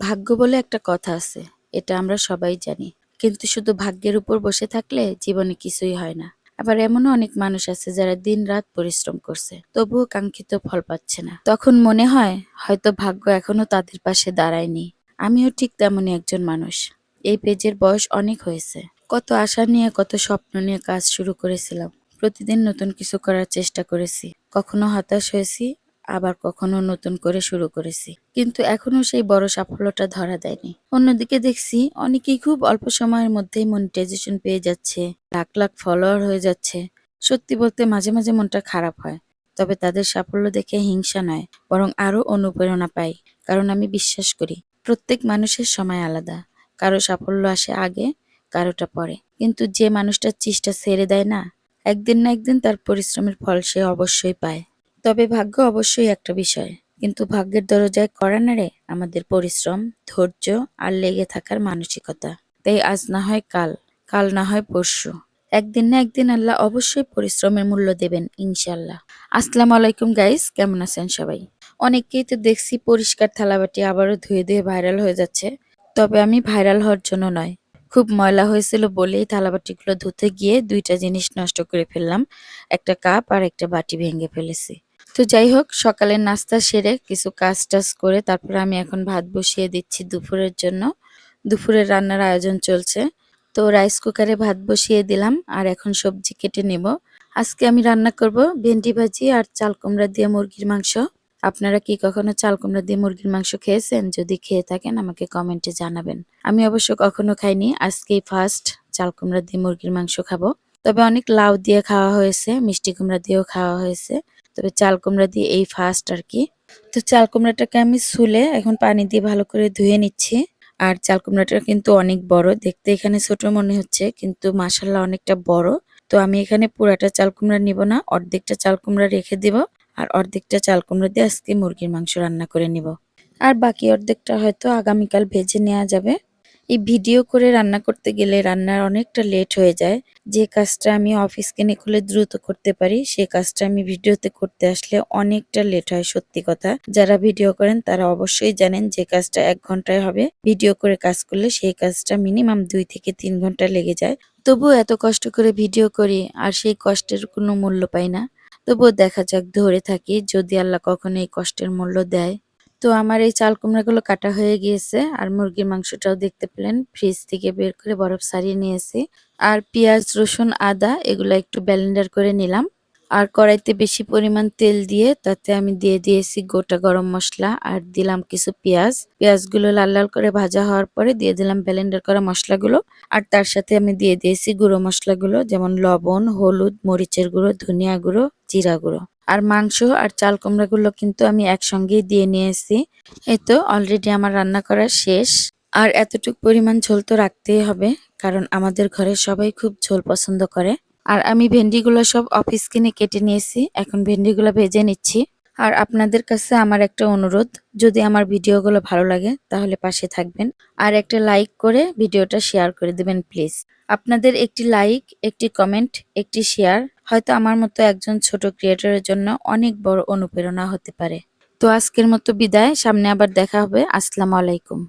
ভাগ্য বলে একটা কথা আছে, এটা আমরা সবাই জানি। কিন্তু শুধু ভাগ্যের উপর বসে থাকলে জীবনে কিছুই হয় না। আবার এমনও অনেক মানুষ আছে যারা দিন-রাত পরিশ্রম করছে, তবুও কাঙ্ক্ষিত ফল পাচ্ছে না। তখন মনে হয় হয়তো ভাগ্য এখনো তাদের পাশে দাঁড়ায়নি। আমিও ঠিক তেমনই একজন মানুষ। এই পেজের বয়স অনেক হয়েছে। কত আশা নিয়ে, কত স্বপ্ন নিয়ে কাজ শুরু করেছিলাম। প্রতিদিন নতুন কিছু করার চেষ্টা করেছি। কখনো হতাশ হয়েছি, আবার কখনো নতুন করে শুরু করেছি। কিন্তু এখনো সেই বড় সাফল্যটা ধরা দেয়নি। অন্যদিকে দেখছি অনেকেই খুব অল্প সময়ের মধ্যেই মনিটাইজেশন পেয়ে যাচ্ছে, লাখ লাখ ফলোয়ার হয়ে যাচ্ছে। সত্যি বলতে মাঝে মাঝে মনটা খারাপ হয়। তবে তাদের সাফল্য দেখে হিংসা নয়, বরং আরো অনুপ্রেরণা পাই। কারণ আমি বিশ্বাস করি প্রত্যেক মানুষের সময় আলাদা। কারো সাফল্য আসে আগে, কারোটা পরে। কিন্তু যে মানুষটা চেষ্টা ছেড়ে দেয় না, একদিন না একদিন তার পরিশ্রমের ফল সে অবশ্যই পায়। তবে ভাগ্য অবশ্যই একটা বিষয়, কিন্তু ভাগ্যের দরজায় কড়া নাড়ে আমাদের পরিশ্রম, ধৈর্য আর লেগে থাকার মানসিকতা। তাই আজ না হয় কাল, কাল না হয় পরশু, একদিন না একদিন আল্লাহ অবশ্যই পরিশ্রমের মূল্য দেবেন ইনশাল্লাহ। আসসালামু আলাইকুম গাইস, কেমন আছেন সবাই? অনেককেই তো দেখছি পরিষ্কার থালাবাটি আবারও ধুয়ে ধুয়ে ভাইরাল হয়ে যাচ্ছে। তবে আমি ভাইরাল হওয়ার জন্য নয়, খুব ময়লা হয়েছিল বলেই থালাবাটিগুলো ধুতে গিয়ে দুইটা জিনিস নষ্ট করে ফেললাম। একটা কাপ আর একটা বাটি ভেঙে ফেলেছি। তো যাই হোক, সকালের নাস্তা সেরে কিছু কাজ টাজ করে তারপরে আমি এখন ভাত বসিয়ে দিচ্ছি দুপুরের জন্য। দুপুরের রান্নার আয়োজন চলছে। তো রাইস কুকারে ভাত বসিয়ে দিলাম আর এখন সবজি কেটে নেব। আজকে আমি রান্না করব ভেন্ডি ভাজি আর চাল কুমড়া দিয়ে মুরগির মাংস। আপনারা কি কখনো চাল কুমড়া দিয়ে মুরগির মাংস খেয়েছেন? যদি খেয়ে থাকেন আমাকে কমেন্টে জানাবেন। আমি অবশ্য কখনো খাইনি, আজকেই ফার্স্ট চাল কুমড়া দিয়ে মুরগির মাংস খাবো। তবে অনেক লাউ দিয়ে খাওয়া হয়েছে, মিষ্টি কুমড়া দিয়েও খাওয়া হয়েছে। তবে চাল কুমড়া দিয়ে এই ফার্স্ট আর কি। তো চাল কুমড়াটাকে আমি ছুলে এখন পানি দিয়ে ভালো করে ধুয়ে নিচ্ছি। আর চাল কুমড়াটা কিন্তু অনেক বড়, দেখতে এখানে ছোট মনে হচ্ছে কিন্তু মাশাআল্লাহ অনেকটা বড়। তো আমি এখানে পুরাটা চাল কুমড়া নিব না, অর্ধেকটা চাল কুমড়া রেখে দিব। আর অর্ধেকটা চাল কুমড়া দিয়ে আজকে মুরগির মাংস রান্না করে নিব। আর বাকি অর্ধেকটা হয়তো আগামীকাল ভেজে নেওয়া যাবে। এই ভিডিও করে রান্না করতে গেলে রান্নার অনেকটা লেট হয়ে যায়। যে কাজটা আমি অফিস কিনে খুলে দ্রুত করতে পারি, সে কাজটা আমি ভিডিওতে করতে আসলে অনেকটা লেট হয়। সত্যি কথা, যারা ভিডিও করেন তারা অবশ্যই জানেন যে কাজটা 1 ঘন্টায় হবে, ভিডিও করে কাজ করলে সেই কাজটা মিনিমাম 2 থেকে 3 ঘন্টা লেগে যায়। তবুও এত কষ্ট করে ভিডিও করি আর সেই কষ্টের কোনো মূল্য পাই না। তবুও দেখা যাক, ধরে থাকি, যদি আল্লাহ কখনো এই কষ্টের মূল্য দেয়। তো আমার এই চাল কুমড়াগুলো কাটা হয়ে গিয়েছে আর মুরগির মাংসটাও দেখতে পেলেন ফ্রিজ থেকে বের করে বরফ ছাড়িয়ে নিয়েছি। আর পেঁয়াজ, রসুন, আদা এগুলো একটু ব্লেন্ডার করে নিলাম। আর কড়াইতে বেশি পরিমাণ তেল দিয়ে তাতে আমি দিয়ে দিয়েছি গোটা গরম মশলা আর দিলাম কিছু পেঁয়াজ। পেঁয়াজগুলো লাল লাল করে ভাজা হওয়ার পরে দিয়ে দিলাম ব্লেন্ডার করা মশলাগুলো। আর তার সাথে আমি দিয়ে দিয়েছি গুঁড়ো মশলাগুলো, যেমন লবণ, হলুদ, মরিচের গুঁড়ো, ধনিয়া গুঁড়ো, জিরা গুঁড়ো। আর মাংস আর চাল কুমড়াগুলো কিন্তু আমি একসঙ্গেই দিয়ে নিয়েছি। এই তো অলরেডি আমার রান্না করা শেষ। আর এতটুকু পরিমাণ ঝোল তো রাখতেই হবে, কারণ আমাদের ঘরে সবাই খুব ঝোল পছন্দ করে। আর আমি ভেন্ডিগুলো সব অফিস কিনে কেটে নিয়েছি, এখন ভেন্ডিগুলো ভেজে নিচ্ছি। আর আপনাদের কাছে আমার একটা অনুরোধ, যদি আমার ভিডিওগুলো ভালো লাগে তাহলে পাশে থাকবেন আর একটা লাইক করে ভিডিওটা শেয়ার করে দিবেন প্লিজ। আপনাদের একটি লাইক, একটি কমেন্ট, একটি শেয়ার হয়তো আমার মতো একজন ছোট ক্রিয়েটরের জন্য অনেক বড় অনুপ্রেরণা হতে পারে। তো আজকের মতো বিদায়, সামনে আবার দেখা হবে। আসসালামু আলাইকুম।